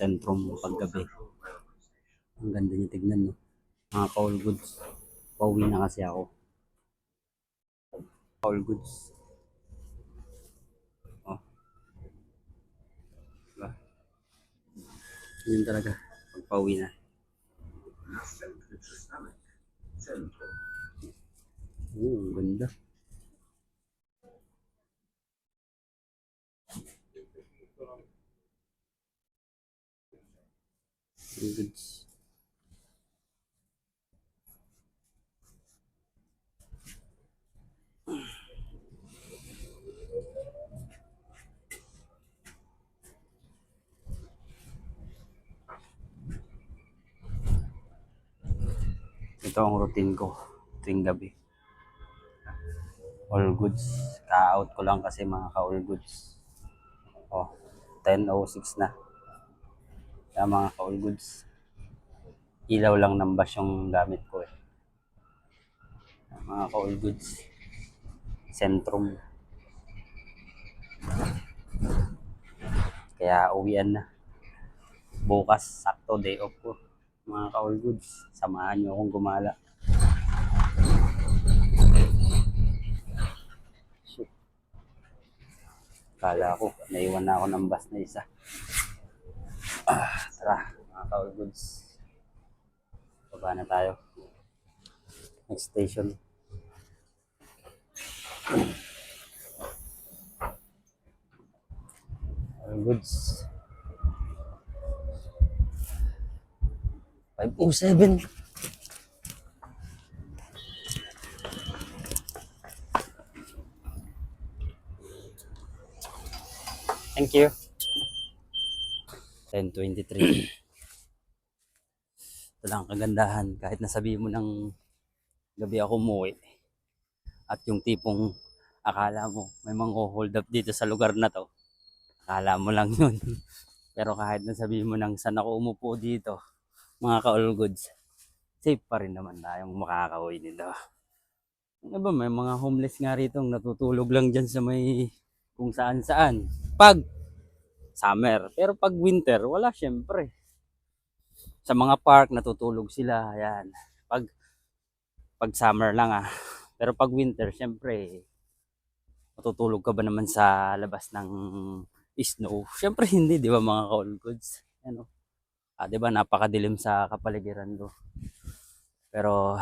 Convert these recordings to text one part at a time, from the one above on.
Sentrum paggabi. Ang ganda niya tignan, no? Mga Kaul Goods. Pauwi na kasi ako. Kaul Goods. Oh, diba? Yun talaga. Pag pauwi na. Ang ganda. Kaul Goods. Ito ang routine ko tuwing gabi. All goods. Ka-out ko lang kasi mga ka-all goods. Oh, 10:06 na. Kaya mga ka-all goods. Ilaw lang ng bus yung gamit ko eh. Mga ka-all goods. Sentrum. Kaya uwian na. Bukas, sakto day off ko. Mga ka-all goods. Samahan nyo akong gumala. Shit. Kala ko, naiwan na ako ng bus na isa. Tara, mga ka-all goods. Baba na tayo. Next station. All goods. 5:07. Thank you. 10:23. Ito lang kagandahan. Kahit nasabi mo ng gabi ako umuwi. At yung tipong akala mo may mga hold up dito sa lugar na to. Akala mo lang yun. Pero kahit nasabi mo ng saan ako umupo dito, mga ka-all goods, safe pa rin naman tayong makakauwi nito. Ano ba, may mga homeless nga rito natutulog lang dyan sa may kung saan saan. Pag summer. Pero pag winter, wala syempre. Sa mga park, natutulog sila. Ayan. Pag summer lang ah. Pero pag winter, syempre, matutulog ka ba naman sa labas ng snow? Syempre hindi, di ba mga ka-all goods? Ano? Di ba napakadilim sa kapaligiran ko. Pero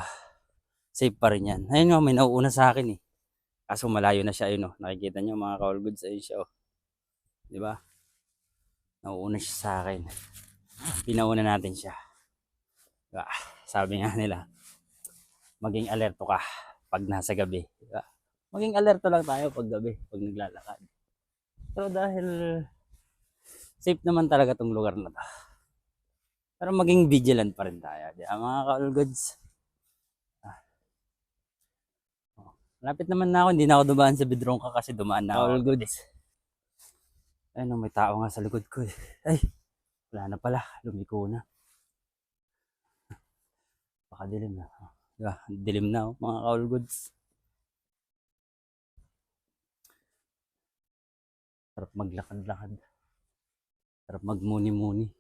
safe pa rin yan. Ayun nga, may nauuna sa akin eh. Kaso malayo na siya, yun oh. Nakikita nyo mga ka-all goods, ayun siya oh. Di ba? Nauuna siya sa akin. Pinauna natin siya. Diba? Sabi nga nila, maging alerto ka pag nasa gabi. Diba? Maging alerto lang tayo pag gabi, pag naglalakad. Pero dahil safe naman talaga tong lugar na to. Pero maging vigilant pa rin tayo. Diba? Mga ka-all goods. Lapit naman na ako, hindi na ako dumaan sa Bidrongka kasi dumaan na ako. All goods. Ayun, may tao nga sa likod ko eh. Ay, wala na pala, lumiko na. Baka dilim na. Diba? Dilim na oh, mga ka-all goods. Sarap maglakad-lakad. Sarap magmuni-muni.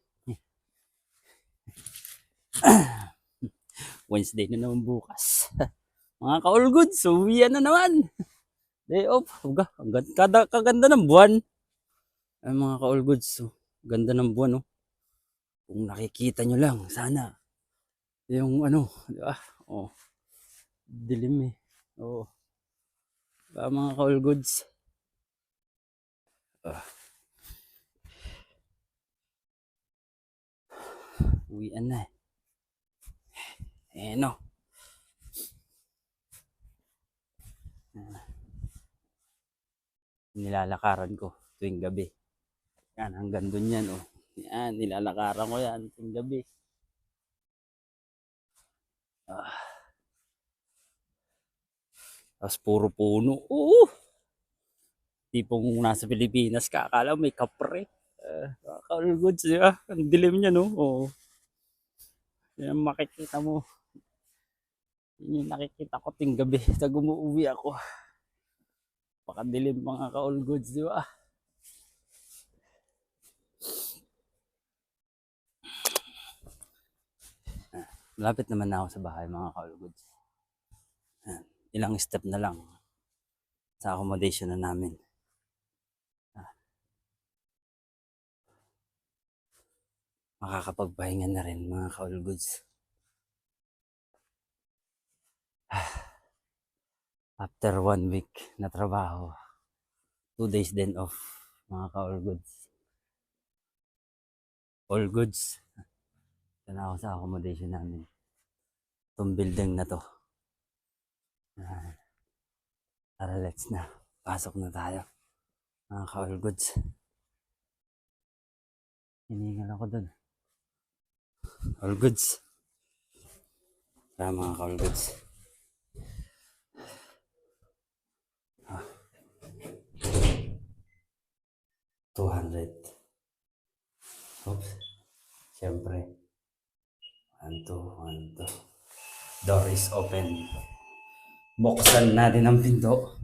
Wednesday na naman bukas. Mga ka-all goods, uwian na naman. Day off. Kaganda ng buwan. Ay mga ka-all goods, so, ganda ng buwan. Oh. Kung nakikita nyo lang, sana. Yung ano, di ba? Oh, dilim eh. Oh. Diba, mga ka-all goods. Uwian na eh. No. Nilalakaran ko tuwing gabi. Yan, hanggang dun yan oh. Yan, nilalakaran ko yan tuwing gabi. Tapos puro puno. Oo. Tipong nasa Pilipinas ka, akala may kapre. All goods, di ba? Ang dilim niya, no? Oo. Yan makikita mo. Yun yung nakikita ko ting gabi. Pag umuwi ako. Pakadilim mga ka-all goods, di ba? Malapit naman na ako sa bahay mga ka-all goods. Ayan. Ilang step na lang sa accommodation na namin. Makakapagpahinga na rin mga ka-all goods. After 1 week na trabaho, 2 days din off mga ka-all goods. All goods. Ito na ako sa accommodation namin. Itong building na to. Tara, let's na. Pasok na tayo. Mga ka-all goods. Hiningal ako dun. All goods. Tara mga ka-all goods. 200. Oops. Siyempre. 1, 2, 1, 2. Door is open. Buksan natin ang pinto.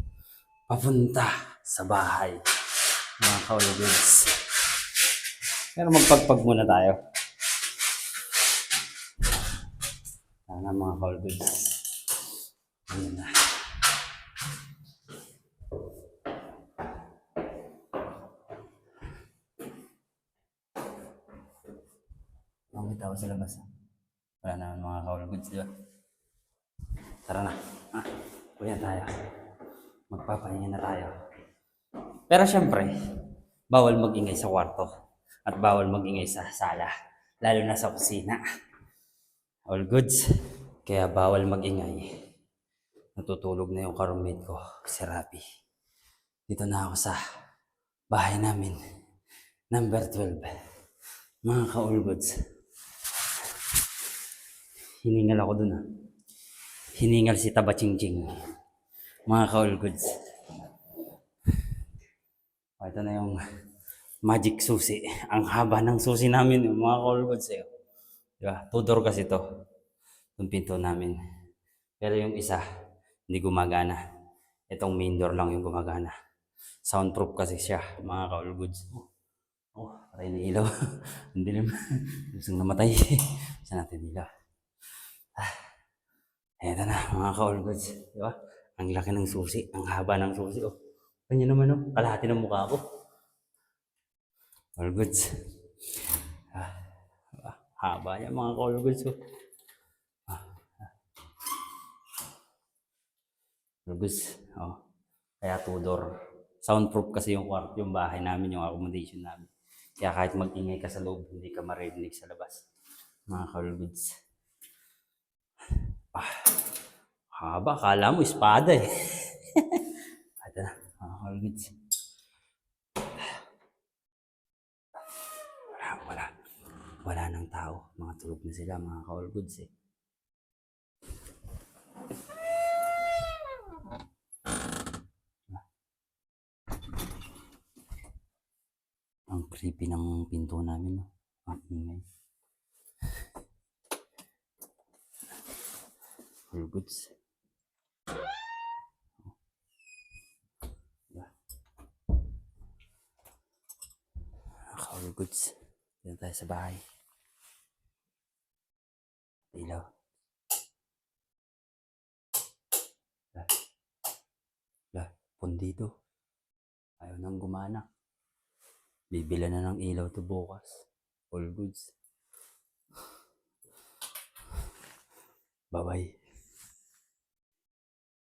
Papunta sa bahay. Mga ka-all goods. Pero magpagpag muna tayo. Sana mga ka-all goods. Ayan na. Mamit ako sa labas. Wala naman mga ka-all goods, di ba? Tara na. Kuya tayo. Magpapahinga na tayo. Pero syempre, bawal mag-ingay sa kwarto. At bawal mag-ingay sa sala. Lalo na sa kusina. All goods. Kaya bawal mag-ingay. Natutulog na yung ka-roommate ko, si Rapi. Dito na ako sa bahay namin. Number 12. Mga ka-all goods. Hiningal ako dun Hiningal si Taba Ching-Ching. Mga ka-all goods. Ito na yung magic susi. Ang haba ng susi namin, mga ka-all goods. Diba? 2 door kasi to. Yung pinto namin. Pero yung isa, hindi gumagana. Itong main door lang yung gumagana. Soundproof kasi siya, mga ka-all goods. Patay na ilaw. Hindi naman. Gusto namatay. Saan natin ilaw? Eto na, mga ka-all goods. Diba? Ang laki ng susi. Ang haba ng susi. Kanya naman, kalahati ng mukha ko. All goods. Haba yan, mga ka-all goods. All goods. Kaya 2 door. Soundproof kasi yung kwarto, yung bahay namin, yung accommodation namin. Kaya kahit mag-ingay ka sa loob, hindi ka maririnig sa labas. Mga ka-all goods. Haba, kala mo espada eh. Ito na, mga ka-all goods. Wala nang tao. Mga tulog na sila, mga ka-all goods eh. Ang creepy ng pinto namin, no? Ang ingay. All goods. All goods. Dito tayo sa bahay. Ilaw. Pundito. Ayaw nang gumana. Bibila na ng ilaw to bukas. All goods. Bye-bye.